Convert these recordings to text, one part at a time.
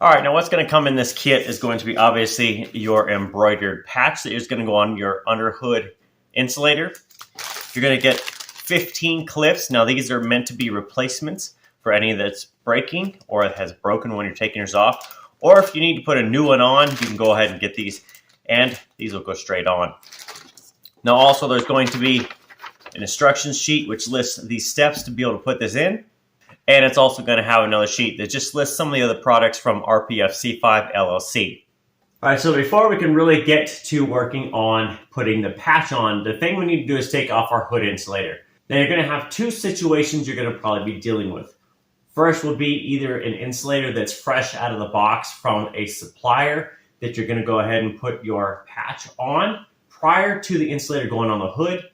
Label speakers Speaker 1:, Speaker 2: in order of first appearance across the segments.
Speaker 1: All right, now what's going to come in this kit is going to be obviously your embroidered patch that is going to go on your under hood insulator. You're going to get 15 clips. Now these are meant to be replacements for any that's breaking or has broken when you're taking yours off. Or if you need to put a new one on, you can go ahead and get these, and these will go straight on. Now also there's going to be an instruction sheet which lists these steps to be able to put this in. And it's also going to have another sheet that just lists some of the other products from RPFC5 LLC. All right, so before we can really get to working on putting the patch on, the thing we need to do is take off our hood insulator. Now you're going to have two situations you're going to probably be dealing with. First will be either an insulator that's fresh out of the box from a supplier that you're going to go ahead and put your patch on prior to the insulator going on the hood.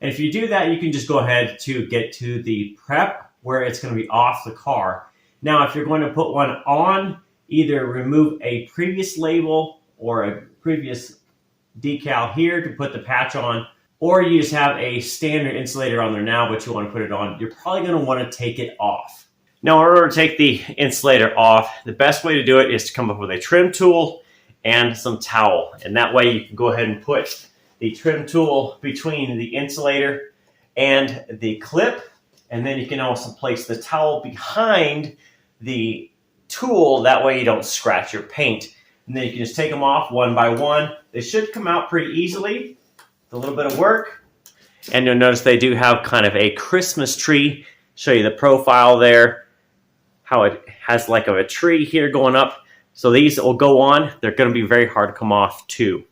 Speaker 1: And if you do that, you can just go ahead to get to the prep where it's going to be off the car. Now, if you're going to put one on, either remove a previous label or a previous decal here to put the patch on, or you just have a standard insulator on there now, but you want to put it on, you're probably going to want to take it off. Now, in order to take the insulator off, the best way to do it is to come up with a trim tool and some towel. And that way you can go ahead and put the trim tool between the insulator and the clip. And then you can also place the towel behind the tool. That way you don't scratch your paint. And then you can just take them off one by one. They should come out pretty easily with a little bit of work. And you'll notice they do have kind of a Christmas tree. Show you the profile there, how it has like a tree here going up. So these will go on. They're going to be very hard to come off too.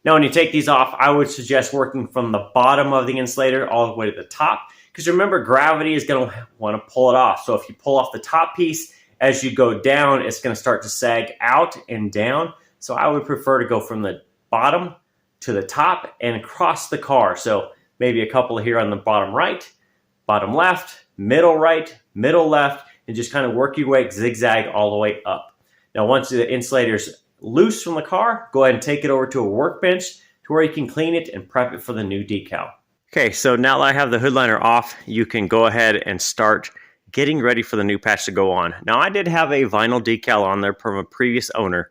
Speaker 1: Now when you take these off, I would suggest working from the bottom of the insulator all the way to the top. Because remember, gravity is going to want to pull it off. So if you pull off the top piece, as you go down, it's going to start to sag out and down. So I would prefer to go from the bottom to the top and across the car. So maybe a couple here on the bottom right, bottom left, middle right, middle left, and just kind of work your way zigzag all the way up. Now once the insulator's loose from the car, go ahead and take it over to a workbench to where you can clean it and prep it for the new decal. Okay, so now that I have the hood liner off, you can go ahead and start getting ready for the new patch to go on. Now, I did have a vinyl decal on there from a previous owner,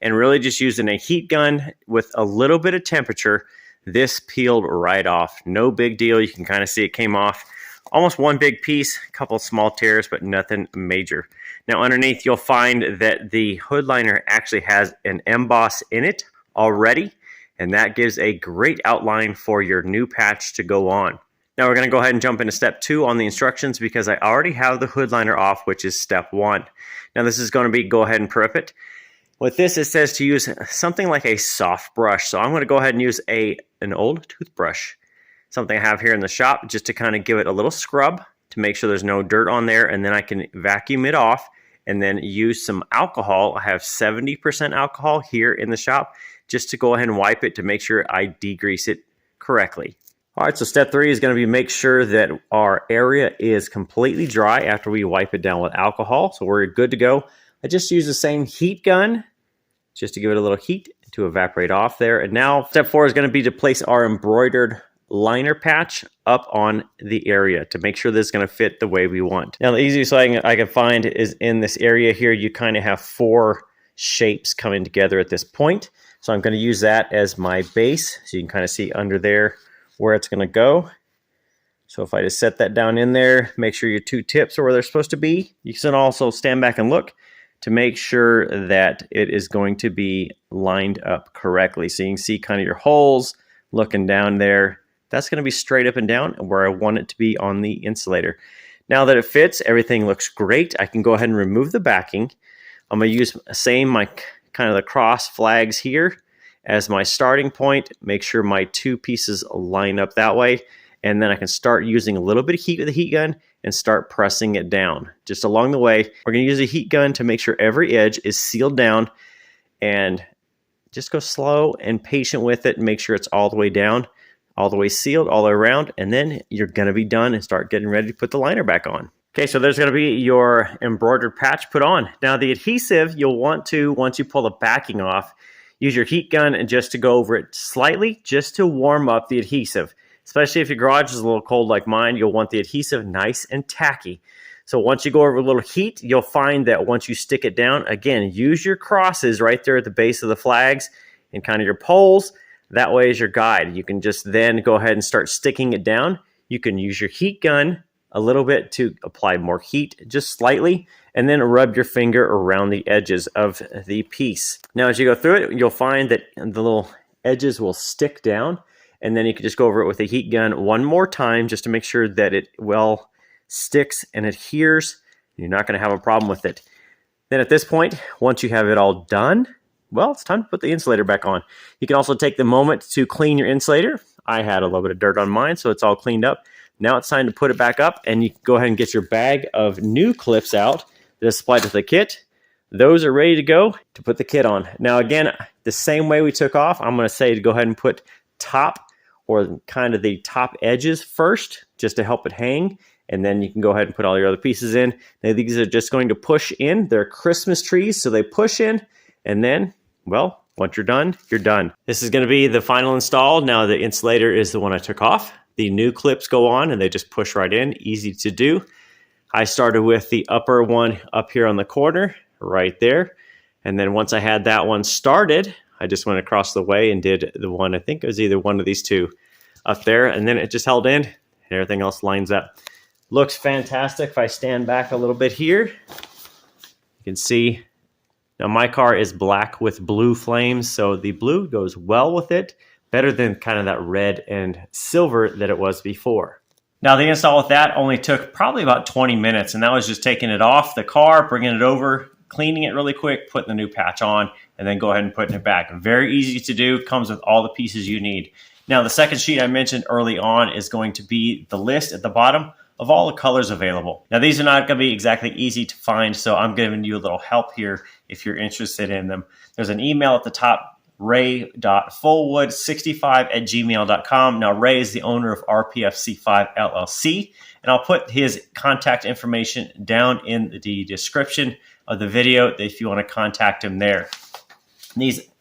Speaker 1: and really just using a heat gun with a little bit of temperature, this peeled right off. No big deal. You can kind of see it came off. Almost one big piece, a couple small tears, but nothing major. Now, underneath, you'll find that the hood liner actually has an emboss in it already. And that gives a great outline for your new patch to go on. Now we're going to go ahead and jump into step 2 on the instructions because I already have the hood liner off, which is step 1. Now this is going to be go ahead and prep it. With this, it says to use something like a soft brush. So I'm going to go ahead and use an old toothbrush, something I have here in the shop, just to kind of give it a little scrub to make sure there's no dirt on there. And then I can vacuum it off and then use some alcohol. I have 70% alcohol here in the shop, just to go ahead and wipe it to make sure I degrease it correctly. All right, so step 3 is going to be make sure that our area is completely dry after we wipe it down with alcohol. So we're good to go. I just use the same heat gun just to give it a little heat to evaporate off there. And now step 4 is going to be to place our embroidered liner patch up on the area to make sure this is going to fit the way we want. Now the easiest way I can find is in this area here, you kind of have 4 shapes coming together at this point. So I'm going to use that as my base. So you can kind of see under there where it's going to go. So if I just set that down in there, make sure your 2 tips are where they're supposed to be. You can also stand back and look to make sure that it is going to be lined up correctly. So you can see kind of your holes looking down there. That's going to be straight up and down where I want it to be on the insulator. Now that it fits, everything looks great. I can go ahead and remove the backing. I'm going to use my kind of the cross flags here as my starting point. Make sure my 2 pieces line up that way. And then I can start using a little bit of heat with the heat gun and start pressing it down. Just along the way, we're going to use a heat gun to make sure every edge is sealed down, and just go slow and patient with it and make sure it's all the way down, all the way sealed, all the way around, and then you're going to be done and start getting ready to put the liner back on. Okay, so there's going to be your embroidered patch put on. Now the adhesive, you'll want to, once you pull the backing off, use your heat gun and just to go over it slightly, just to warm up the adhesive. Especially if your garage is a little cold like mine, you'll want the adhesive nice and tacky. So once you go over a little heat, you'll find that once you stick it down, again, use your crosses right there at the base of the flags and kind of your poles. That way is your guide. You can just then go ahead and start sticking it down. You can use your heat gun a little bit to apply more heat, just slightly, and then rub your finger around the edges of the piece. Now, as you go through it, you'll find that the little edges will stick down, and then you can just go over it with a heat gun one more time just to make sure that it well sticks and adheres. You're not going to have a problem with it. Then at this point, once you have it all done, well, it's time to put the insulator back on. You can also take the moment to clean your insulator. I had a little bit of dirt on mine, so it's all cleaned up. Now it's time to put it back up, and you can go ahead and get your bag of new clips out that is supplied with the kit. Those are ready to go to put the kit on. Now again, the same way we took off, I'm going to say to go ahead and put top or kind of the top edges first, just to help it hang. And then you can go ahead and put all your other pieces in. Now these are just going to push in. They're Christmas trees, so they push in. And then, well, once you're done, you're done. This is going to be the final install. Now the insulator is the one I took off. The new clips go on and they just push right in. Easy to do. I started with the upper one up here on the corner, right there. And then once I had that one started, I just went across the way and did the one, I think it was either one of these two up there. And then it just held in and everything else lines up. Looks fantastic. If I stand back a little bit here, you can see now my car is black with blue flames, so the blue goes well with it, better than kind of that red and silver that it was before. Now the install with that only took probably about 20 minutes, and that was just taking it off the car, bringing it over, cleaning it really quick, putting the new patch on, and then go ahead and putting it back. Very easy to do, comes with all the pieces you need. Now the second sheet I mentioned early on is going to be the list at the bottom of all the colors available. Now these are not going to be exactly easy to find, so I'm giving you a little help here if you're interested in them. There's an email at the top, ray.fullwood65@gmail.com. Now Ray is the owner of RPFC5 LLC, and I'll put his contact information down in the description of the video if you want to contact him there.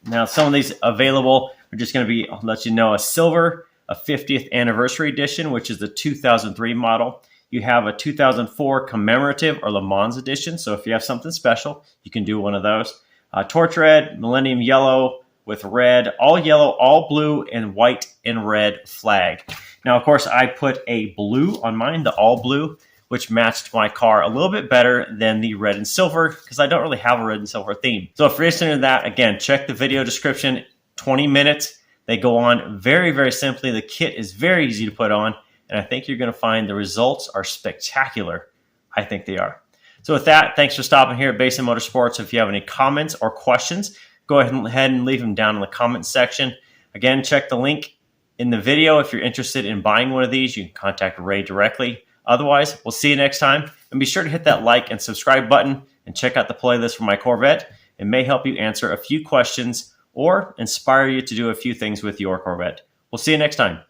Speaker 1: Now some of these available are just going to be, I'll let you know, a silver, a 50th anniversary edition, which is the 2003 model. You have a 2004 commemorative or Le Mans edition. So if you have something special, you can do one of those. Torch red, millennium yellow with red, all blue, and white and red flag. Now, of course, I put a blue on mine, the all blue, which matched my car a little bit better than the red and silver because I don't really have a red and silver theme. So if you're interested in that, again, check the video description, 20 minutes. They go on very, very simply. The kit is very easy to put on, and I think you're going to find the results are spectacular. I think they are. So with that, thanks for stopping here at Basin Motorsports. If you have any comments or questions, go ahead and leave them down in the comments section. Again, check the link in the video. If you're interested in buying one of these, you can contact Ray directly. Otherwise, we'll see you next time. And be sure to hit that like and subscribe button and check out the playlist for my Corvette. It may help you answer a few questions or inspire you to do a few things with your Corvette. We'll see you next time.